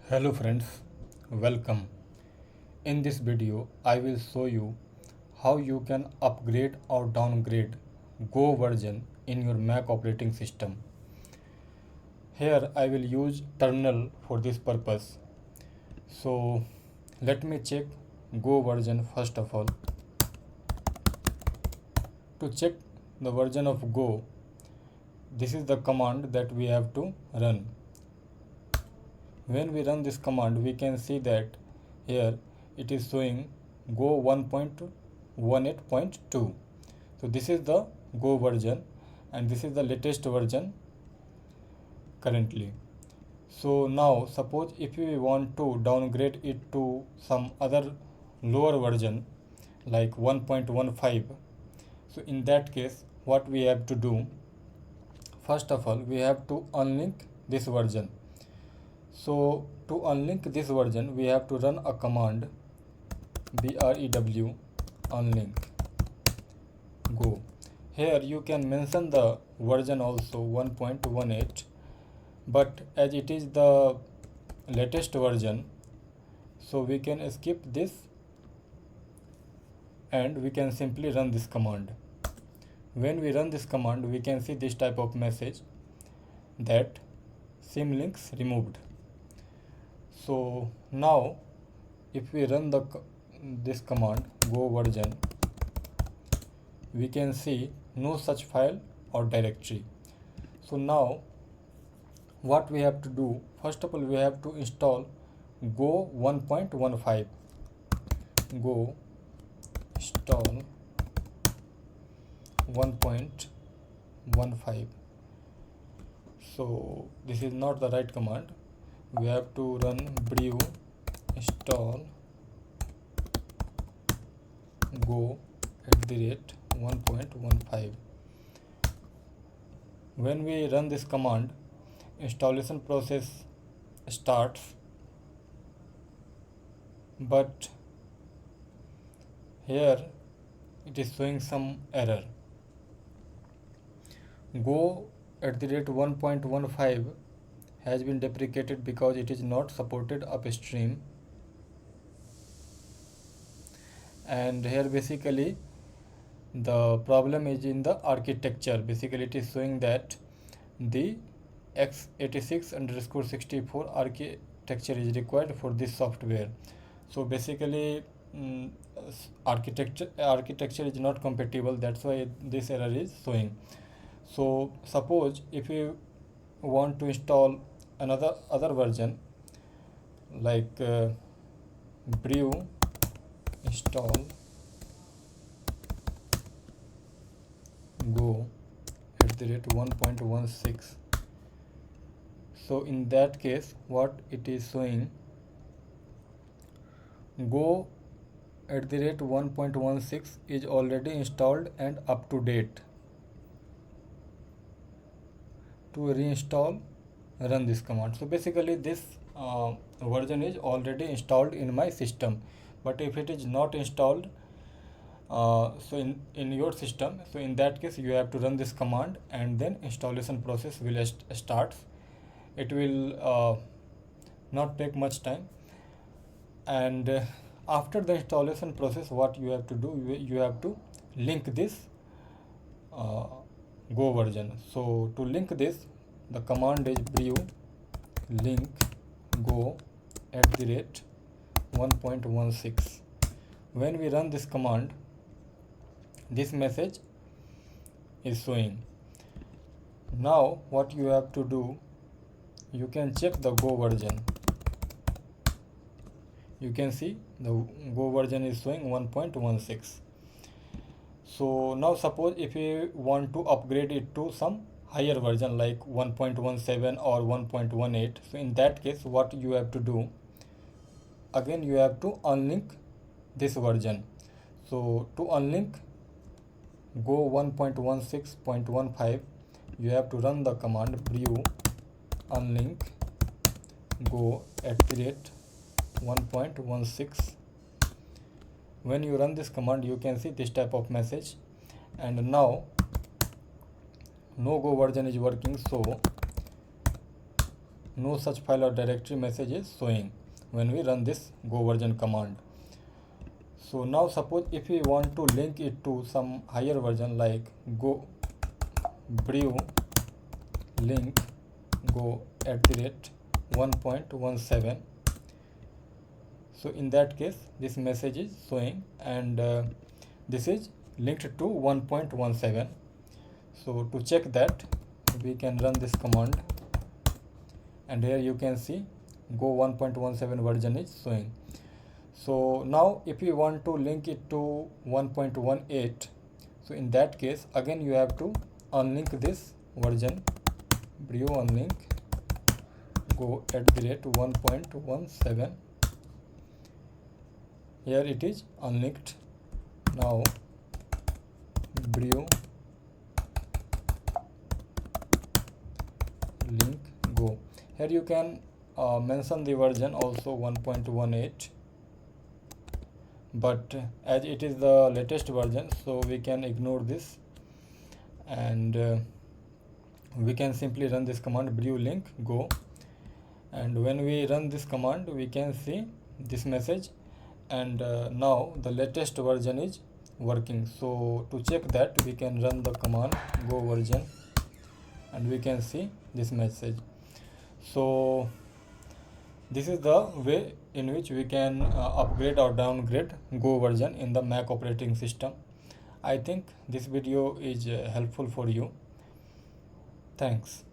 Hello friends, welcome. In this video, I will show you how you can upgrade or downgrade Go version in your Mac operating system. Here I will use terminal for this purpose. So let me check Go version first of all. To check the version of Go, this is the command that we have to run. When we run this command, we can see that here it is showing Go 1.18.2. So this is the Go version and this is the latest version currently. So now suppose if we want to downgrade it to some other lower version like 1.15, so in that case what we have to do, first of all we have to unlink this version. So to unlink this version, we have to run a command brew unlink go. Here you can mention the version also 1.18, but as it is the latest version, so we can skip this and we can simply run this command. When we run this command, we can see this type of message that symlinks removed. So now if we run this command go version, we can see no such file or directory. So now what we have to do, first of all we have to install go 1.15. Go install 1.15. So this is not the right command. We have to run brew install go @1.15. When we run this command, installation process starts, but here it is showing some error. Go @1.15 has been deprecated because it is not supported upstream. And here basically the problem is in the architecture. Basically it is showing that the x86_64 architecture is required for this software. So basically architecture is not compatible, that's why this error is showing. So suppose if you want to install other version like brew install go @1.16. So in that case what it is showing, go @1.16 is already installed and up to date. To reinstall, run this command. So basically this version is already installed in my system, but if it is not installed so in your system, so in that case you have to run this command and then installation process will start. It will not take much time, and after the installation process what you have to do, you have to link this go version. So to link this, the command is brew link go @1.16. When we run this command, this message is showing. Now what you have to do, you can check the go version. You can see the go version is showing 1.16. So now suppose if you want to upgrade it to some higher version like 1.17 or 1.18, so in that case what you have to do, again you have to unlink this version. So to unlink go 1.16.15, you have to run the command brew unlink go @1.16. When you run this command, you can see this type of message, and now no go version is working, so no such file or directory message is showing when we run this go version command. So now suppose if we want to link it to some higher version like go brew link go @1.17, so in that case this message is showing, and this is linked to 1.17. so to check that we can run this command, and here you can see go 1.17 version is showing. So now if you want to link it to 1.18, so in that case again you have to unlink this version, brew unlink go @1.17. here it is unlinked. Now brew link go, here you can mention the version also 1.18, but as it is the latest version so we can ignore this, and we can simply run this command brew link go, and when we run this command we can see this message, and now the latest version is working. So to check that we can run the command go version, and we can see this message. So this is the way in which we can upgrade or downgrade go version in the Mac operating system. I think this video is helpful for you. Thanks.